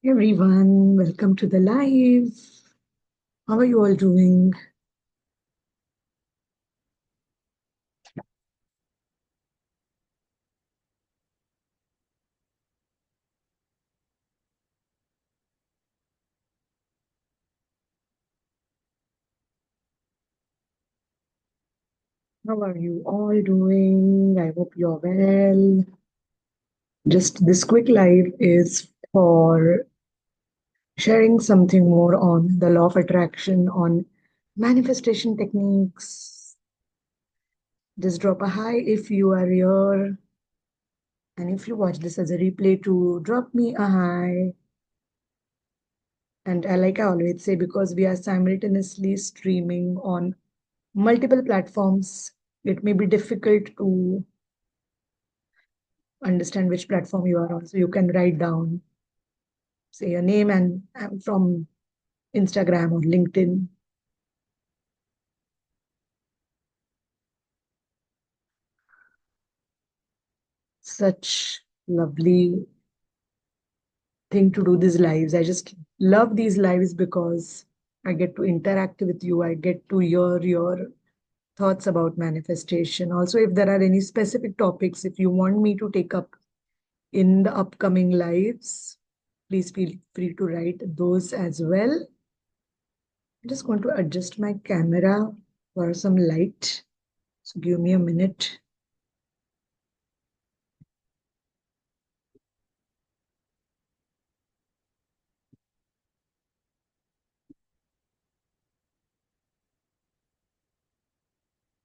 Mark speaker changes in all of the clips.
Speaker 1: Everyone, welcome to the live. How are you all doing? How are you all doing? I hope you're well. Just this quick live is for sharing something more on the law of attraction, on manifestation techniques. Just drop a hi if you are here. And if you watch this as a replay, to drop me a hi. And like I always say, because we are simultaneously streaming on multiple platforms, it may be difficult to understand which platform you are on. So you can write down, say, your name and I'm from Instagram or LinkedIn. Such lovely thing to do these lives. I just love these lives because I get to interact with you. I get to hear your thoughts about manifestation. Also, if there are any specific topics, if you want me to take up in the upcoming lives, please feel free to write those as well. I'm just going to adjust my camera for some light. So give me a minute.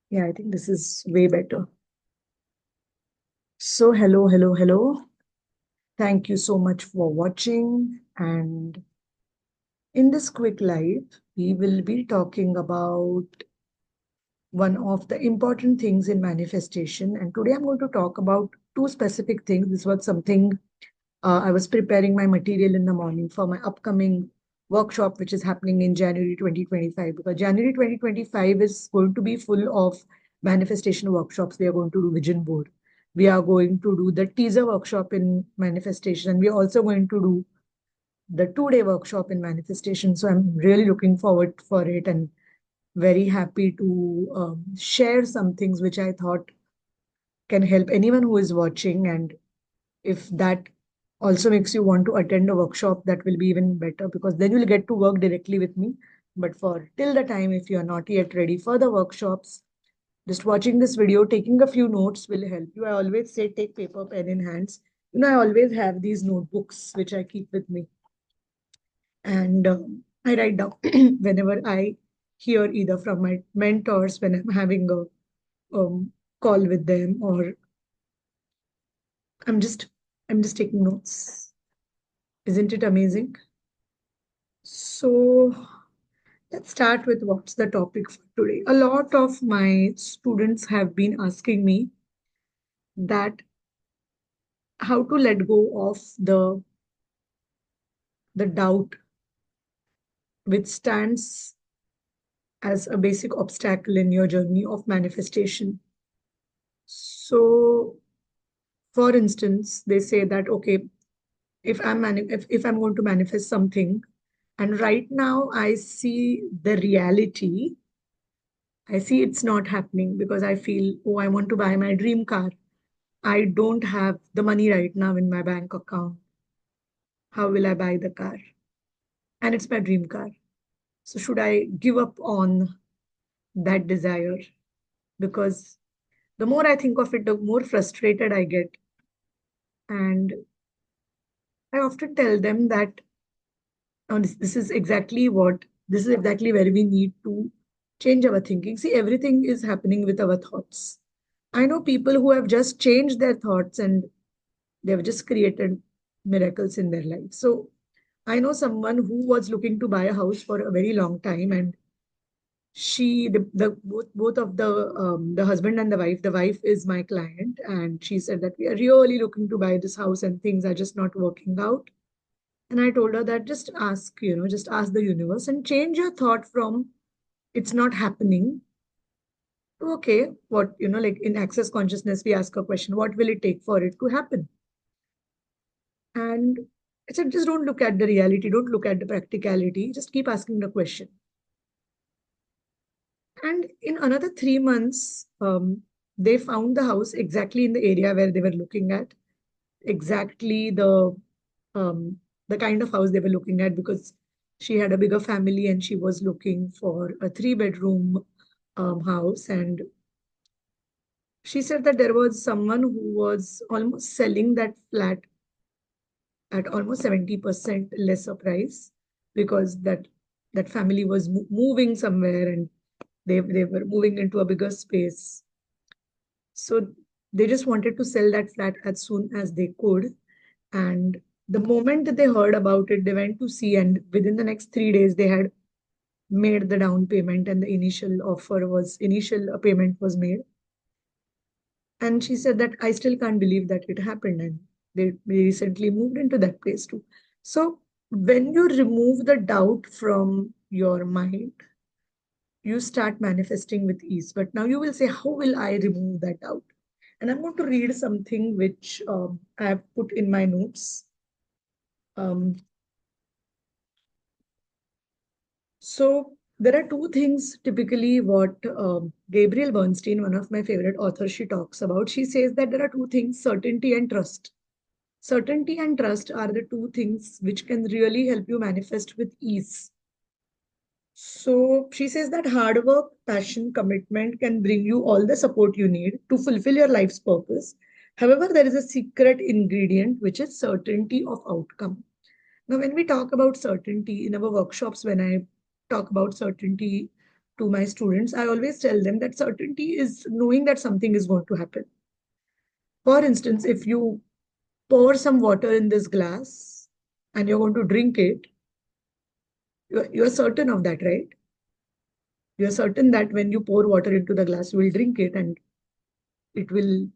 Speaker 1: Yeah, I think this is way better. So hello, hello, hello. Thank you so much for watching. And in this quick live, we will be talking about one of the important things in manifestation. And today I'm going to talk about two specific things. This was something I was preparing my material in the morning for my upcoming workshop, which is happening in January 2025. Because January 2025 is going to be full of manifestation workshops. We are going to do vision board. We are going to do the teaser workshop in manifestation. And we are also going to do the 2-day workshop in manifestation. So I'm really looking forward for it and very happy to share some things which I thought can help anyone who is watching. And if that also makes you want to attend a workshop, that will be even better because then you'll get to work directly with me. But for till the time, if you are not yet ready for the workshops, just watching this video, taking a few notes will help you. I always say take paper, pen in hands. I always have these notebooks which I keep with me. And I write down whenever I hear either from my mentors when I'm having a call with them, or I'm just I'm just taking notes. Isn't it amazing? So let's start with what's the topic for today. A lot of my students have been asking me that how to let go of the doubt which stands as a basic obstacle in your journey of manifestation. So, for instance, they say that okay, if I'm going to manifest something, and right now I see the reality, I see it's not happening because I feel, oh, I want to buy my dream car. I don't have the money right now in my bank account. How will I buy the car? And it's my dream car. So should I give up on that desire? Because the more I think of it, the more frustrated I get. And I often tell them that this is exactly this is exactly where we need to change our thinking. See, everything is happening with our thoughts. I know people who have just changed their thoughts and they've just created miracles in their life. So I know someone who was looking to buy a house for a very long time, and the both of the husband and the wife is my client, and she said that we are really looking to buy this house and things are just not working out. And I told her that just ask the universe and change your thought from it's not happening to okay, what, like in access consciousness, we ask a question, what will it take for it to happen? And I said, just don't look at the reality, don't look at the practicality, just keep asking the question. And in another 3 months, they found the house exactly in the area where they were looking at, exactly um, the kind of house they were looking at, because she had a bigger family and she was looking for a 3 bedroom house. And she said that there was someone who was almost selling that flat at almost 70% lesser price, because that family was moving somewhere, and they were moving into a bigger space. So they just wanted to sell that flat as soon as they could. And the moment that they heard about it, they went to see, and within the next 3 days, they had made the down payment, and the initial payment was made. And she said that I still can't believe that it happened. And they recently moved into that place too. So when you remove the doubt from your mind, you start manifesting with ease. But now you will say, how will I remove that doubt? And I'm going to read something which I have put in my notes. Um, so there are two things typically what Gabrielle Bernstein, one of my favorite authors, she talks about. She says that there are two things, certainty and trust. Certainty and trust are the two things which can really help you manifest with ease. So she says that hard work, passion, commitment can bring you all the support you need to fulfill your life's purpose. However, there is a secret ingredient, which is certainty of outcome. Now, when we talk about certainty in our workshops, when I talk about certainty to my students, I always tell them that certainty is knowing that something is going to happen. For instance, if you pour some water in this glass and you're going to drink it, you're certain of that, right? You're certain that when you pour water into the glass, you will drink it, and it will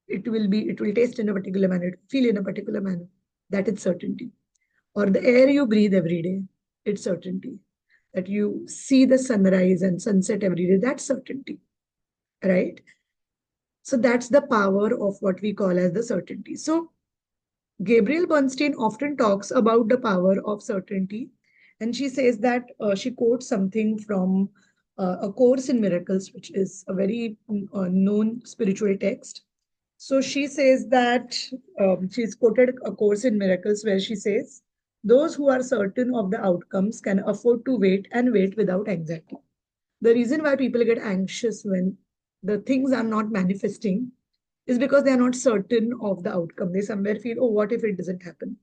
Speaker 1: it will taste in a particular manner, it will feel in a particular manner. That is certainty. Or the air you breathe every day, it's certainty. That you see the sunrise and sunset every day, that's certainty, right? So that's the power of what we call as the certainty. So Gabrielle Bernstein often talks about the power of certainty, and she says that she quotes something from A Course in Miracles, which is a very known spiritual text. So she says that she's quoted A Course in Miracles, where she says, those who are certain of the outcomes can afford to wait and wait without anxiety. The reason why people get anxious when the things are not manifesting is because they are not certain of the outcome. They somewhere feel, oh, what if it doesn't happen?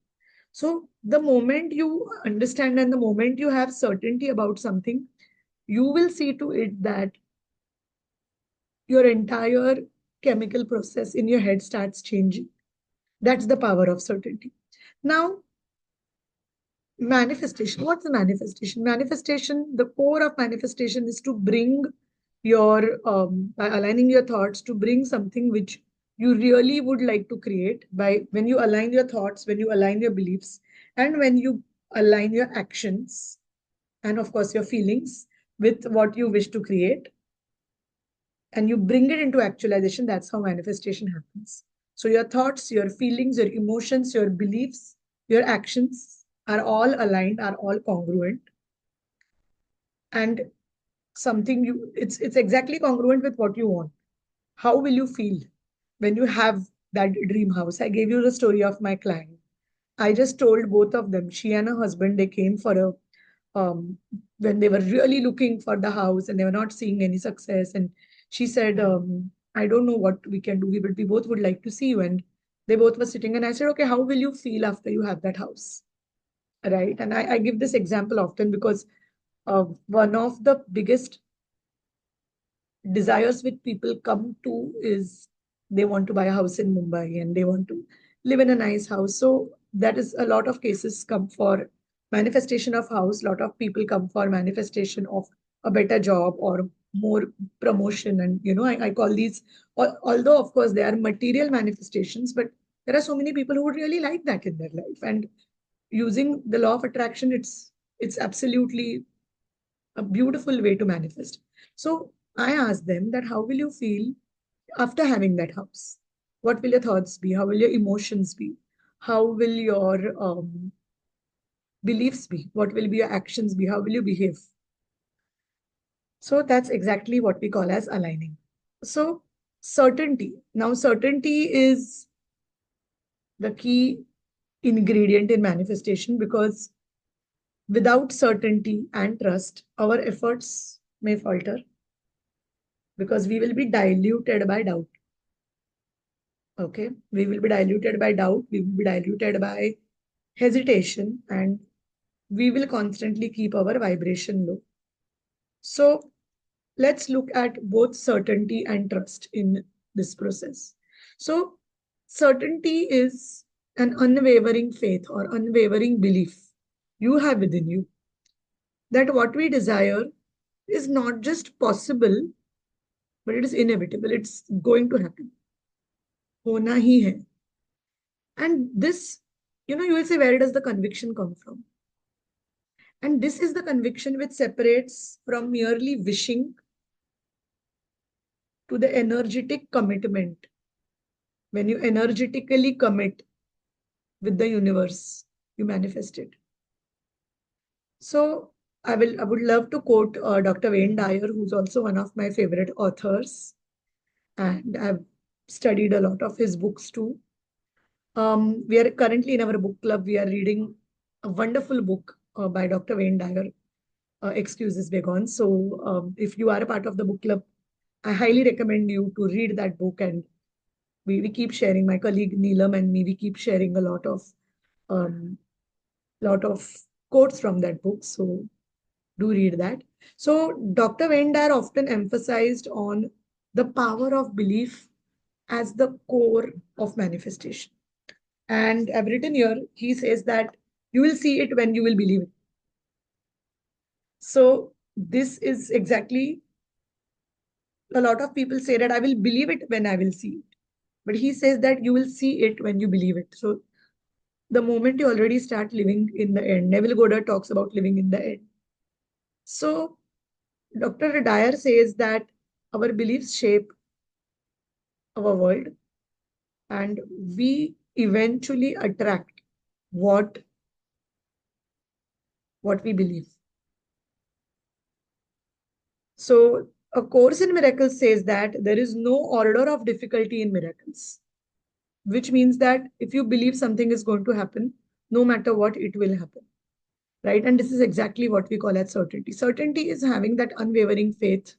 Speaker 1: So the moment you understand and the moment you have certainty about something, you will see to it that your entire chemical process in your head starts changing. That's the power of certainty. Now, manifestation. What's the manifestation? Manifestation, the core of manifestation is to bring by aligning your thoughts, to bring something which you really would like to create. By when you align your thoughts, when you align your beliefs, and when you align your actions, and of course your feelings with what you wish to create, and you bring it into actualization, that's how manifestation happens. So your thoughts, your feelings, your emotions, your beliefs, your actions are all aligned, are all congruent. And something it's exactly congruent with what you want. How will you feel when you have that dream house? I gave you the story of my client. I just told both of them, she and her husband, they came for a when they were really looking for the house and they were not seeing any success. And she said, I don't know what we can do, but we both would like to see you. And they both were sitting, and I said, okay, how will you feel after you have that house? Right. And I give this example often because one of the biggest desires which people come to is they want to buy a house in Mumbai and they want to live in a nice house. So that is a lot of cases come for manifestation of house. A lot of people come for manifestation of a better job or more promotion. And I call these, although of course they are material manifestations, but there are so many people who would really like that in their life. And using the law of attraction, it's absolutely a beautiful way to manifest. So I asked them that how will you feel after having that house? What will your thoughts be? How will your emotions be? How will your beliefs be? What will be your actions be? How will you behave? So that's exactly what we call as aligning. So certainty. Now, certainty is the key ingredient in manifestation, because without certainty and trust, our efforts may falter because we will be diluted by doubt. Okay. We will be diluted by doubt. We will be diluted by hesitation, and we will constantly keep our vibration low. So let's look at both certainty and trust in this process. So certainty is an unwavering faith or unwavering belief you have within you that what we desire is not just possible, but it is inevitable. It's going to happen. Hona hi hai. And this, you will say, where does the conviction come from? And this is the conviction which separates from merely wishing to the energetic commitment. When you energetically commit with the universe, you manifest it. So I would love to quote Dr. Wayne Dyer, who's also one of my favorite authors, and I've studied a lot of his books too. We are currently in our book club. We are reading a wonderful book by Dr. Wayne Dyer, Excuses Begone. So if you are a part of the book club, I highly recommend you to read that book. And we keep sharing, my colleague Neelam and me, we keep sharing a um, lot of quotes from that book. So do read that. So Dr. Wayne Dyer often emphasized on the power of belief as the core of manifestation. And I've written here, he says that you will see it when you will believe it. So this is exactly, a lot of people say that I will believe it when I will see it. But he says that you will see it when you believe it. So the moment you already start living in the end, Neville Goddard talks about living in the end. So Dr. Dyer says that our beliefs shape our world, and we eventually attract what we believe. So A Course in Miracles says that there is no order of difficulty in miracles, which means that if you believe something is going to happen, no matter what, it will happen. Right? And this is exactly what we call as certainty. Certainty is having that unwavering faith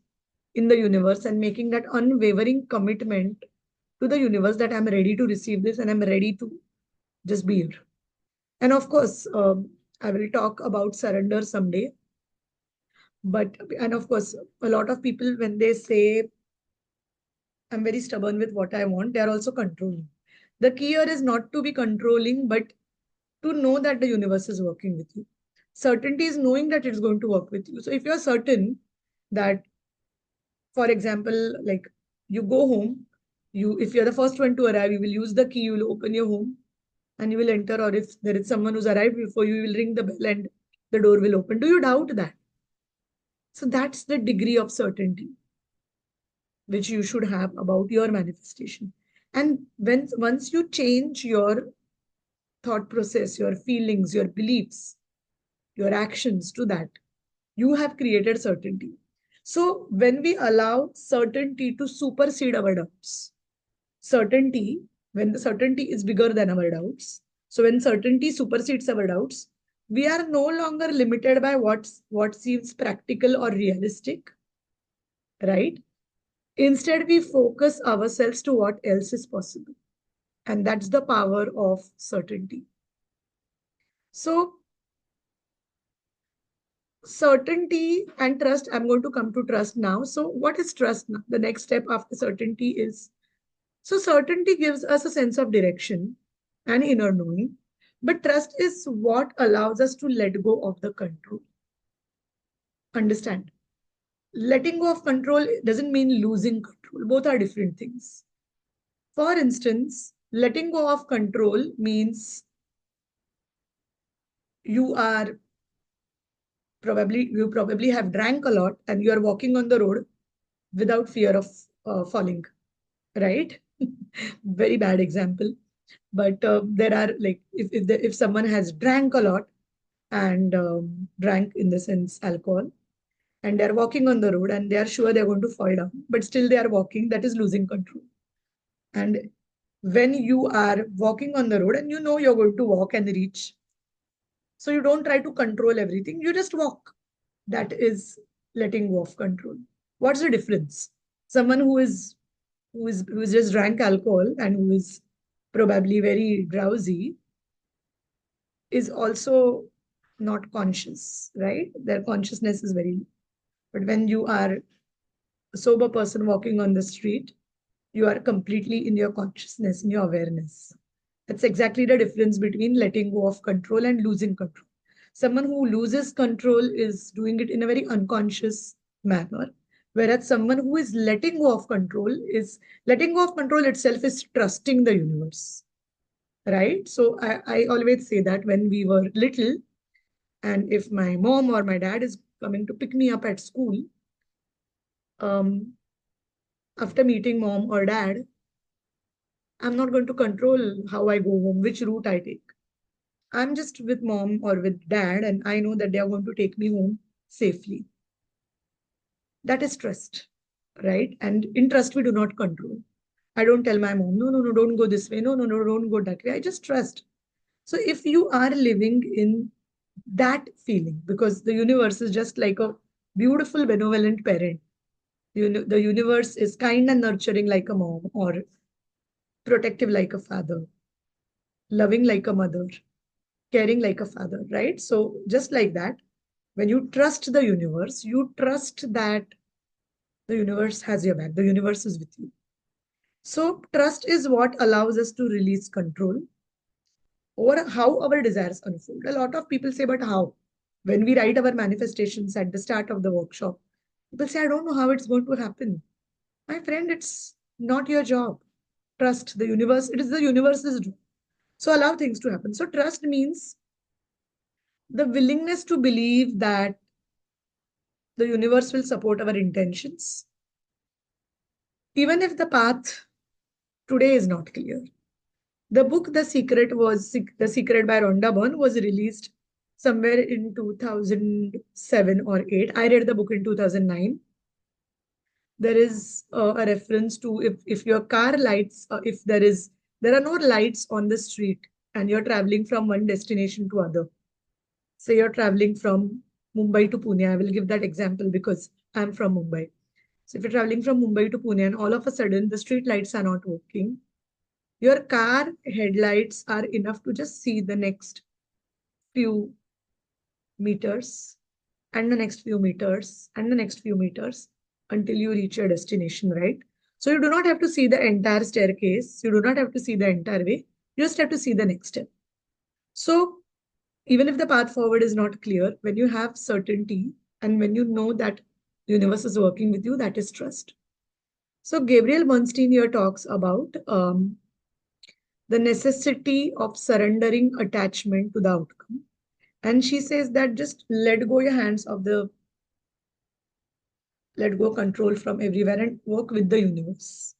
Speaker 1: in the universe and making that unwavering commitment to the universe that I'm ready to receive this and I'm ready to just be here. And of course, I will talk about surrender someday. And of course, a lot of people, when they say, I'm very stubborn with what I want, they are also controlling. The key here is not to be controlling, but to know that the universe is working with you. Certainty is knowing that it's going to work with you. So if you're certain that, for example, like you go home, if you're the first one to arrive, you will use the key, you will open your home and you will enter. Or if there is someone who's arrived before you, you will ring the bell and the door will open. Do you doubt that? So that's the degree of certainty which you should have about your manifestation. And once you change your thought process, your feelings, your beliefs, your actions to that, you have created certainty. So when we allow certainty to supersede our doubts, certainty, when the certainty is bigger than our doubts, so when certainty supersedes our doubts, we are no longer limited by what seems practical or realistic, right? Instead, we focus ourselves to what else is possible. And that's the power of certainty. So certainty and trust, I'm going to come to trust now. So what is trust now? The next step after certainty is, so certainty gives us a sense of direction and inner knowing, but trust is what allows us to let go of the control. Understand? Letting go of control doesn't mean losing control. Both are different things. For instance, letting go of control means you probably have drank a lot and you are walking on the road without fear of falling, right? Very bad example. But there are like, if someone has drank a lot and drank in the sense alcohol, and they're walking on the road and they are sure they're going to fall down, but still they are walking, that is losing control. And when you are walking on the road and you know you're going to walk and reach, so you don't try to control everything, you just walk. That is letting go of control. What's the difference? Someone who is just drank alcohol and who is probably very drowsy is also not conscious, right? Their consciousness is very low. But when you are a sober person walking on the street, you are completely in your consciousness, in your awareness. That's exactly the difference between letting go of control and losing control. Someone who loses control is doing it in a very unconscious manner, whereas someone who is letting go of control is letting go of control itself is trusting the universe, right? So I always say that when we were little, and if my mom or my dad is coming to pick me up at school, um, after meeting mom or dad, I'm not going to control how I go home, which route I take. I'm just with mom or with dad, and I know that they are going to take me home safely. That is trust, right? And in trust, we do not control. I don't tell my mom, no, no, no, don't go this way. No, no, no, don't go that way. I just trust. So if you are living in that feeling, because the universe is just like a beautiful, benevolent parent, the universe is kind and nurturing like a mom, or protective like a father, loving like a mother, caring like a father, right? So just like that, when you trust the universe, you trust that the universe has your back, the universe is with you. So trust is what allows us to release control over how our desires unfold. A lot of people say, but how? When we write our manifestations at the start of the workshop, people say, I don't know how it's going to happen. My friend, it's not your job. Trust the universe. It is the universe's job. So allow things to happen. So trust means the willingness to believe that the universe will support our intentions, even if the path today is not clear. The book The Secret by Rhonda Byrne was released somewhere in 2007 or 8. I read the book in 2009. There is a reference to, if your car lights, if there are no lights on the street and you're traveling from one destination to other. Say you're traveling from Mumbai to Pune. I will give that example because I'm from Mumbai. So if you're traveling from Mumbai to Pune and all of a sudden the street lights are not working, your car headlights are enough to just see the next few meters and the next few meters and the next few meters until you reach your destination, right? So you do not have to see the entire staircase. You do not have to see the entire way. You just have to see the next step. So even if the path forward is not clear, when you have certainty and when you know that the universe is working with you, that is trust. So Gabriel Bernstein here talks about the necessity of surrendering attachment to the outcome. And she says that just let go your hands of the, let go control from everywhere and work with the universe.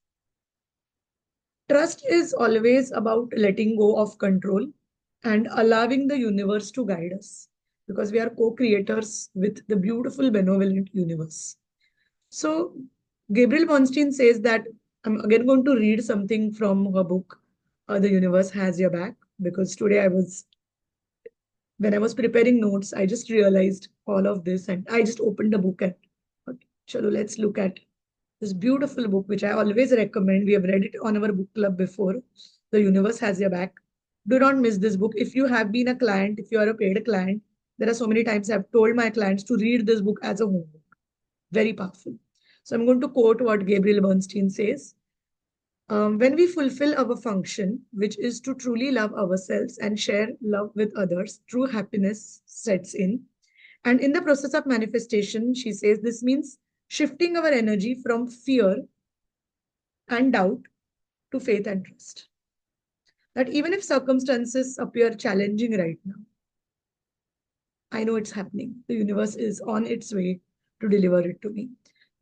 Speaker 1: Trust is always about letting go of control and allowing the universe to guide us, because we are co-creators with the beautiful benevolent universe. So Gabriel Bernstein says that, I'm again going to read something from her book, The Universe Has Your Back, because today when I was preparing notes, I just realized all of this and I just opened the book and, okay, chalo, let's look at this beautiful book, which I always recommend. We have read it on our book club before. The Universe Has Your Back. Do not miss this book. If you have been a client, if you are a paid client, there are so many times I've told my clients to read this book as a homework. Very powerful. So I'm going to quote what Gabriel Bernstein says. When we fulfill our function, which is to truly love ourselves and share love with others, true happiness sets in. And in the process of manifestation, she says this means shifting our energy from fear and doubt to faith and trust. That even if circumstances appear challenging right now, I know it's happening. The universe is on its way to deliver it to me.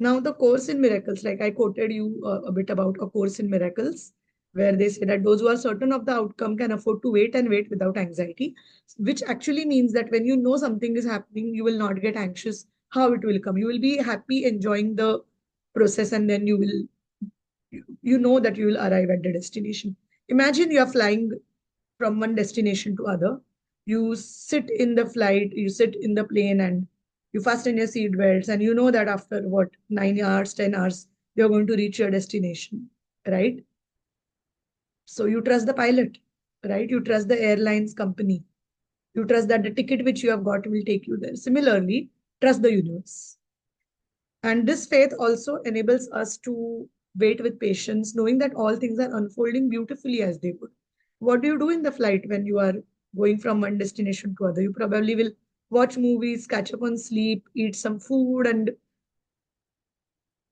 Speaker 1: Now, the Course in Miracles, like I quoted you a bit about A Course in Miracles, where they say that those who are certain of the outcome can afford to wait and wait without anxiety, which actually means that when you know something is happening, you will not get anxious how it will come. You will be happy enjoying the process, and then you know that you will arrive at the destination. Imagine you are flying from one destination to other. You sit in the flight, you sit in the plane, and you fasten your seat belts, and you know that after what, 9 hours, 10 hours, you're going to reach your destination, right? So you trust the pilot, right? You trust the airlines company. You trust that the ticket which you have got will take you there. Similarly, trust the universe. And this faith also enables us to wait with patience, knowing that all things are unfolding beautifully as they would. What do you do in the flight when you are going from one destination to other? You probably will watch movies, catch up on sleep, eat some food, and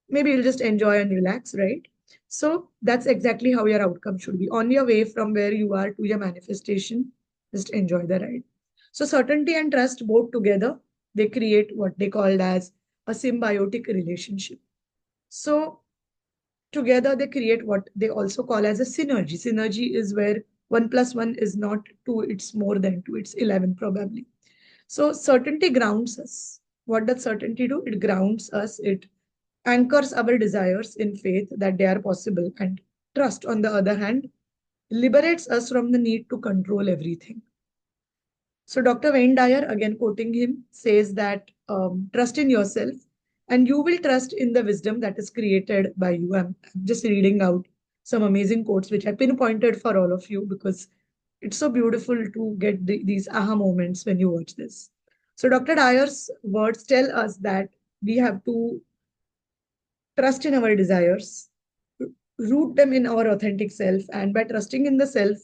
Speaker 1: maybe you'll just enjoy and relax, right? So that's exactly how your outcome should be. On your way from where you are to your manifestation, just enjoy the ride. So certainty and trust both together, they create what they called as a symbiotic relationship. So together they create what they also call as a synergy. Synergy is where 1 plus 1 is not 2, it's more than 2, it's 11 probably. So certainty grounds us. What does certainty do? It grounds us, it anchors our desires in faith that they are possible, and trust, on the other hand, liberates us from the need to control everything. So Dr. Wayne Dyer, again quoting him, says that trust in yourself and you will trust in the wisdom that is created by you. I'm just reading out some amazing quotes which I pinpointed for all of you because it's so beautiful to get these aha moments when you watch this. So Dr. Dyer's words tell us that we have to trust in our desires, root them in our authentic self, and by trusting in the self,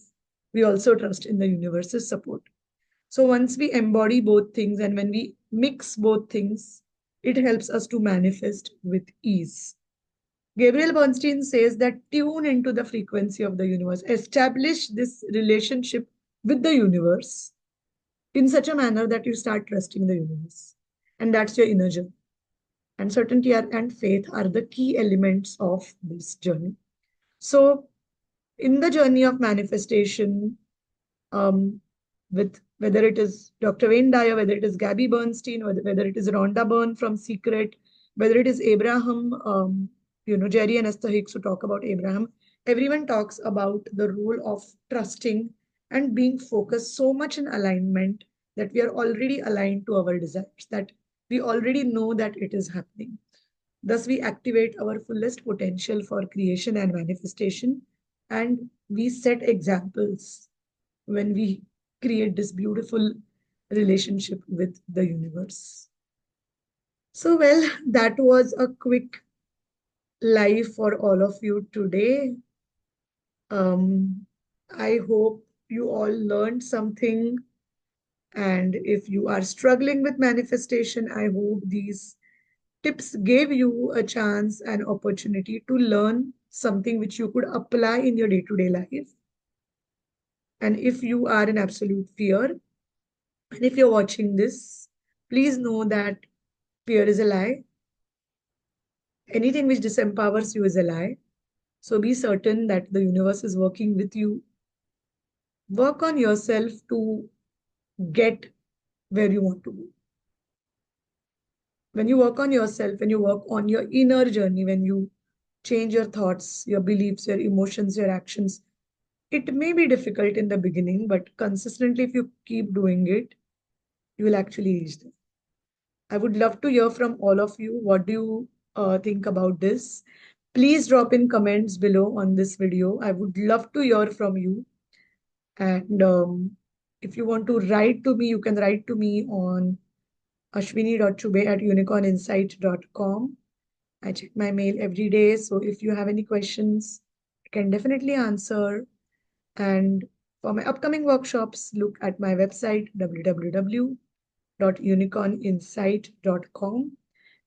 Speaker 1: we also trust in the universe's support. So once we embody both things and when we mix both things, it helps us to manifest with ease. Gabriel Bernstein says that tune into the frequency of the universe, establish this relationship with the universe in such a manner that you start trusting the universe. And that's your inner journey. And certainty and faith are the key elements of this journey. So, in the journey of manifestation, um, with whether it is Dr. Wayne Dyer, whether it is Gabby Bernstein, whether it is Rhonda Byrne from Secret, whether it is Abraham, Jerry and Esther Hicks who talk about Abraham, everyone talks about the role of trusting and being focused so much in alignment that we are already aligned to our desires, that we already know that it is happening. Thus, we activate our fullest potential for creation and manifestation, and we set examples when we create this beautiful relationship with the universe. So, well, that was a quick live for all of you today. I hope you all learned something. And if you are struggling with manifestation, I hope these tips gave you a chance and opportunity to learn something which you could apply in your day-to-day life. And if you are in absolute fear, and if you're watching this, please know that fear is a lie. Anything which disempowers you is a lie. So be certain that the universe is working with you. Work on yourself to get where you want to go. When you work on yourself, when you work on your inner journey, when you change your thoughts, your beliefs, your emotions, your actions, it may be difficult in the beginning, but consistently, if you keep doing it, you will actually reach there. I would love to hear from all of you. What do you think about this? Please drop in comments below on this video. I would love to hear from you. And if you want to write to me, you can write to me on ashwini.chube@unicorninsight.com. I check my mail every day. So if you have any questions, I can definitely answer. And for my upcoming workshops, look at my website, www.unicorninsight.com.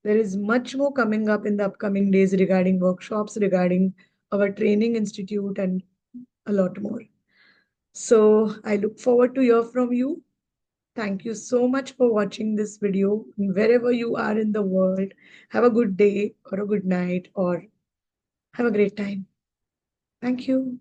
Speaker 1: There is much more coming up in the upcoming days regarding workshops, regarding our training institute, and a lot more. So I look forward to hear from you. Thank you so much for watching this video. Wherever you are in the world, have a good day or a good night or have a great time. Thank you.